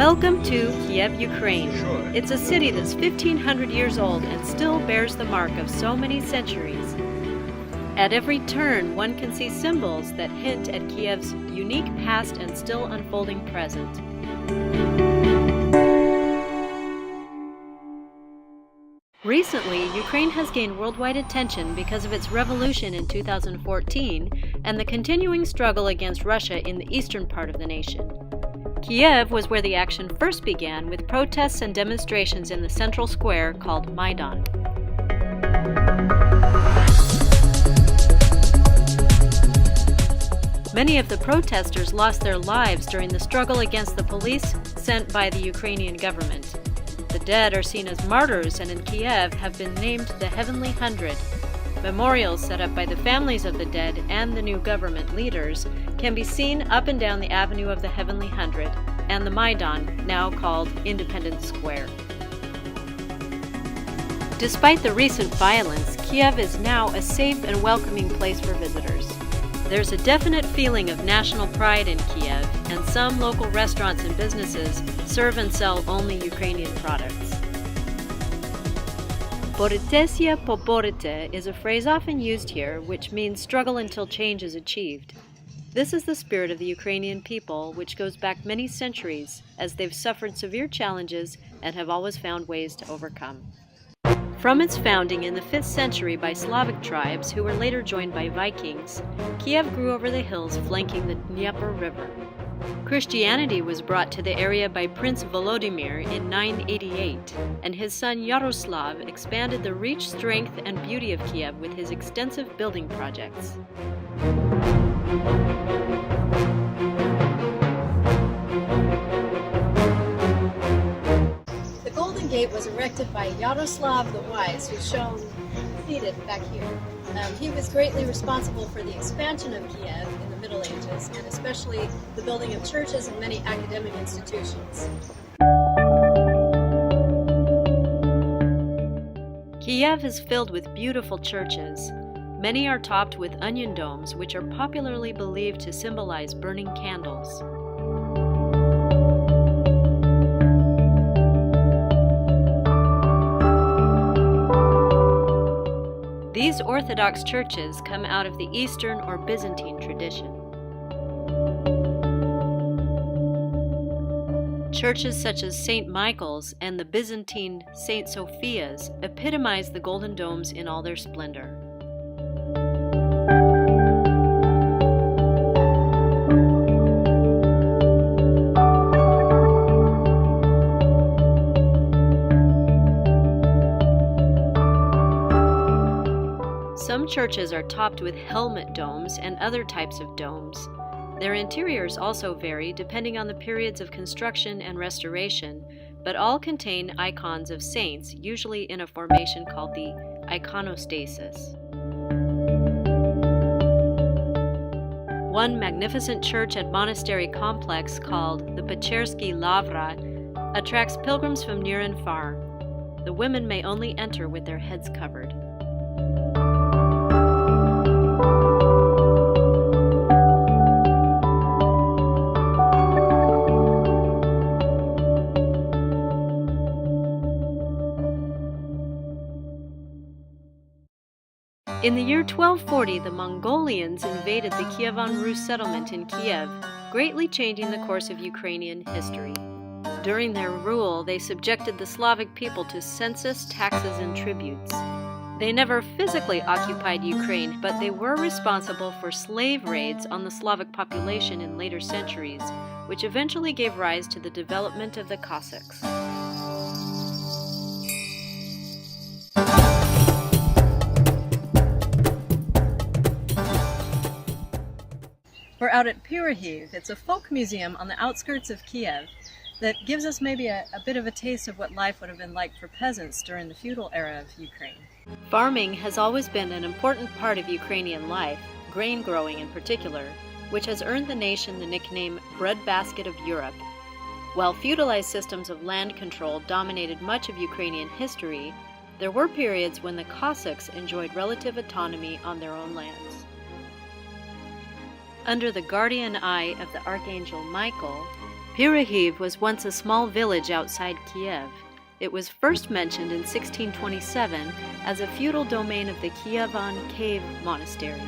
Welcome to Kiev, Ukraine. It's a city that's 1,500 years old and still bears the mark of so many centuries. At every turn, one can see symbols that hint at Kiev's unique past and still unfolding present. Recently, Ukraine has gained worldwide attention because of its revolution in 2014 and the continuing struggle against Russia in the eastern part of the nation. Kiev was where the action first began, with protests and demonstrations in the central square called Maidan. Many of the protesters lost their lives during the struggle against the police sent by the Ukrainian government. The dead are seen as martyrs and in Kiev have been named the Heavenly Hundred. Memorials set up by the families of the dead and the new government leaders can be seen up and down the Avenue of the Heavenly Hundred and the Maidan, now called Independence Square. Despite the recent violence, Kiev is now a safe and welcoming place for visitors. There's a definite feeling of national pride in Kiev, and some local restaurants and businesses serve and sell only Ukrainian products. Borytesya poborite is a phrase often used here, which means struggle until change is achieved. This is the spirit of the Ukrainian people, which goes back many centuries, as they've suffered severe challenges and have always found ways to overcome. From its founding in the 5th century by Slavic tribes, who were later joined by Vikings, Kiev grew over the hills flanking the Dnieper River. Christianity was brought to the area by Prince Volodymyr in 988, and his son Yaroslav expanded the reach, strength, and beauty of Kiev with his extensive building projects. The Golden Gate was erected by Yaroslav the Wise, who's shown seated back here. He was greatly responsible for the expansion of Kiev in the Middle Ages, and especially the building of churches and many academic institutions. Kiev is filled with beautiful churches. Many are topped with onion domes, which are popularly believed to symbolize burning candles. These Orthodox churches come out of the Eastern or Byzantine tradition. Churches such as St. Michael's and the Byzantine St. Sophia's epitomize the golden domes in all their splendor. Some churches are topped with helmet domes and other types of domes. Their interiors also vary depending on the periods of construction and restoration, but all contain icons of saints, usually in a formation called the iconostasis. One magnificent church and monastery complex called the PECHERSKY Lavra attracts pilgrims from near and far. The women may only enter with their heads covered. In the year 1240, the Mongolians invaded the Kievan Rus settlement in Kiev, greatly changing the course of Ukrainian history. During their rule, they subjected the Slavic people to census, taxes, and tributes. They never physically occupied Ukraine, but they were responsible for slave raids on the Slavic population in later centuries, which eventually gave rise to the development of the Cossacks. We're out at Pyrahiv. It's a folk museum on the outskirts of Kiev that gives us maybe a bit of a taste of what life would have been like for peasants during the feudal era of Ukraine. Farming has always been an important part of Ukrainian life, grain growing in particular, which has earned the nation the nickname breadbasket of Europe. While feudalized systems of land control dominated much of Ukrainian history, there were periods when the Cossacks enjoyed relative autonomy on their own lands. Under the guardian eye of the Archangel Michael, Kyiv was once a small village outside Kiev. It was first mentioned in 1627 as a feudal domain of the Kievan cave monastery.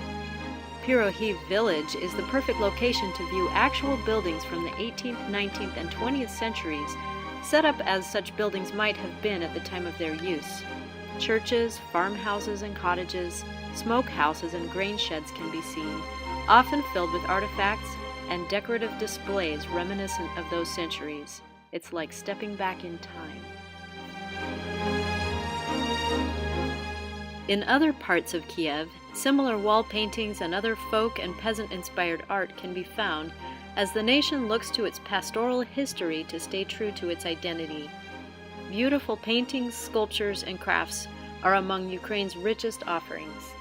Kyiv village is the perfect location to view actual buildings from the 18th, 19th, and 20th centuries, set up as such buildings might have been at the time of their use. Churches, farmhouses and cottages, smoke houses and grain sheds can be seen, often filled with artifacts and decorative displays reminiscent of those centuries. It's like stepping back in time. In other parts of Kiev, similar wall paintings and other folk and peasant-inspired art can be found as the nation looks to its pastoral history to stay true to its identity. Beautiful paintings, sculptures, and crafts are among Ukraine's richest offerings.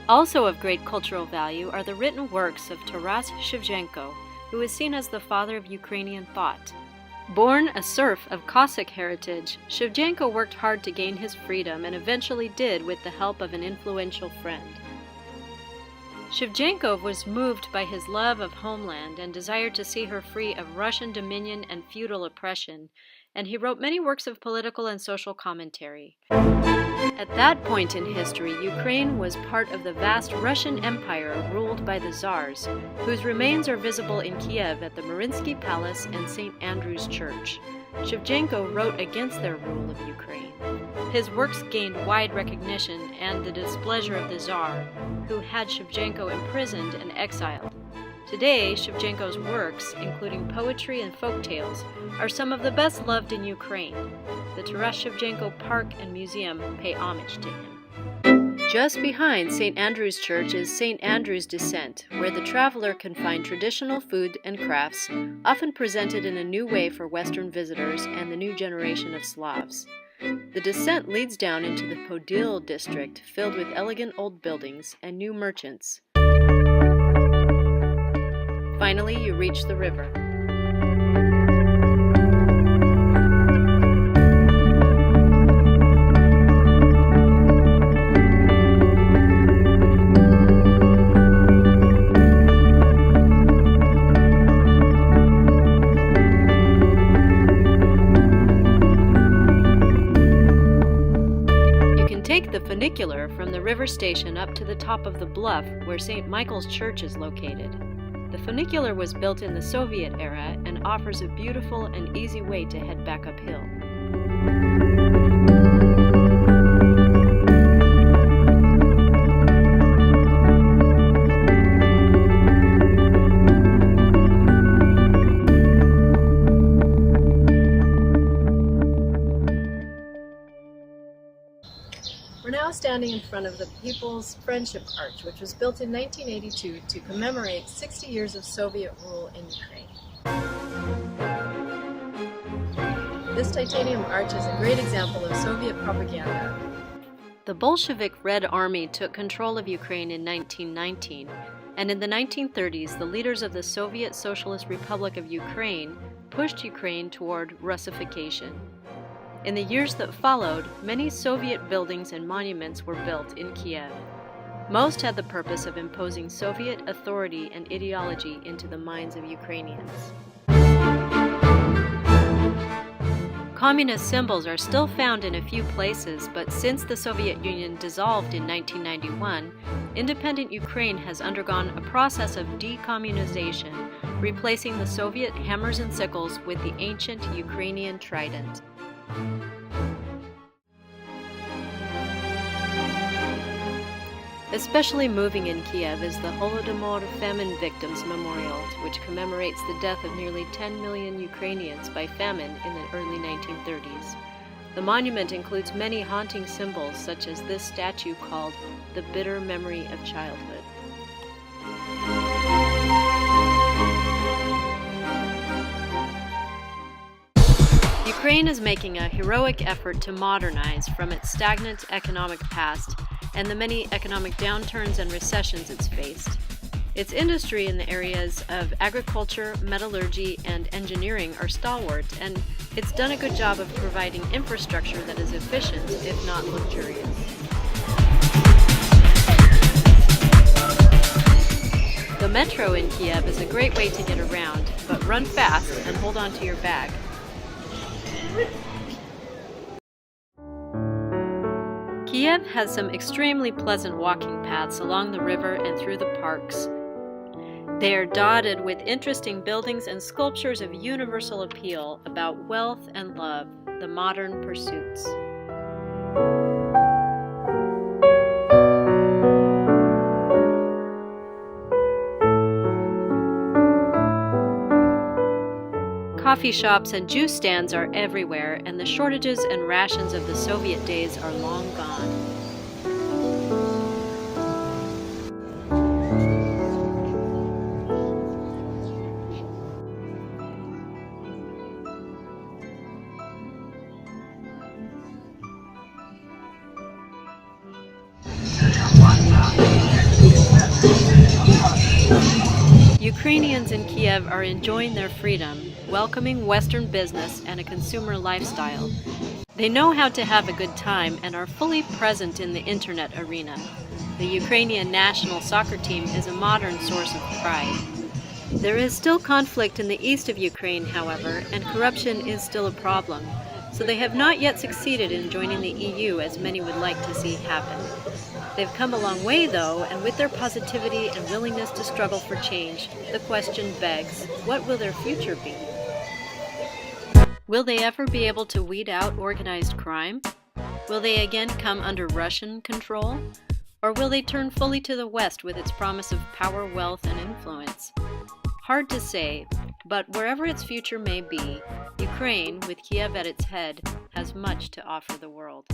Also of great cultural value are the written works of Taras Shevchenko, who is seen as the father of Ukrainian thought. Born a serf of Cossack heritage, Shevchenko worked hard to gain his freedom and eventually did with the help of an influential friend. Shevchenko was moved by his love of homeland and desired to see her free of Russian dominion and feudal oppression, and he wrote many works of political and social commentary. At that point in history, Ukraine was part of the vast Russian Empire ruled by the Tsars, whose remains are visible in Kiev at the Marinsky Palace and St. Andrew's Church. Shevchenko wrote against their rule of Ukraine. His works gained wide recognition and the displeasure of the Tsar, who had Shevchenko imprisoned and exiled. Today, Shevchenko's works, including poetry and folk tales, are some of the best loved in Ukraine. The Taras Shevchenko Park and Museum pay homage to him. Just behind St. Andrew's Church is St. Andrew's Descent, where the traveler can find traditional food and crafts, often presented in a new way for Western visitors and the new generation of Slavs. The descent leads down into the PODOL district, filled with elegant old buildings and new merchants. Finally, you reach the river. You can take the funicular from the river station up to the top of the bluff where St. Michael's Church is located. The funicular was built in the Soviet era and offers a beautiful and easy way to head back uphill. We're now standing in front of the People's Friendship Arch, which was built in 1982 to commemorate 60 years of Soviet rule in Ukraine. This titanium arch is a great example of Soviet propaganda. The Bolshevik Red Army took control of Ukraine in 1919, and in the 1930s, the leaders of the Soviet Socialist Republic of Ukraine pushed Ukraine toward Russification. In the years that followed, many Soviet buildings and monuments were built in Kiev. Most had the purpose of imposing Soviet authority and ideology into the minds of Ukrainians. Communist symbols are still found in a few places, but since the Soviet Union dissolved in 1991, independent Ukraine has undergone a process of decommunization, replacing the Soviet hammers and sickles with the ancient Ukrainian trident. Especially moving in Kiev is the HOLODOMOR Famine Victims Memorial, which commemorates the death of nearly 10 million Ukrainians by famine in the early 1930s. The monument includes many haunting symbols, such as this statue called the Bitter Memory of Childhood. Ukraine is making a heroic effort to modernize from its stagnant economic past and the many economic downturns and recessions it's faced. Its industry in the areas of agriculture, metallurgy, and engineering are stalwart, and it's done a good job of providing infrastructure that is efficient, if not luxurious. The metro in Kiev is a great way to get around, but run fast and hold on to your bag. Kiev has some extremely pleasant walking paths along the river and through the parks. They are dotted with interesting buildings and sculptures of universal appeal about wealth and love, the modern pursuits. Coffee shops and juice stands are everywhere, and the shortages and rations of the Soviet days are long gone. Ukrainians in Kiev are enjoying their freedom, welcoming Western business and a consumer lifestyle. They know how to have a good time and are fully present in the internet arena. The Ukrainian national soccer team is a modern source of pride. There is still conflict in the east of Ukraine, however, and corruption is still a problem, so they have not yet succeeded in joining the EU as many would like to see happen. They've come a long way, though, and with their positivity and willingness to struggle for change, the question begs, what will their future be? Will they ever be able to weed out organized crime? Will they again come under Russian control? Or will they turn fully to the West with its promise of power, wealth, and influence? Hard to say, but wherever its future may be, Ukraine, with Kiev at its head, has much to offer the world.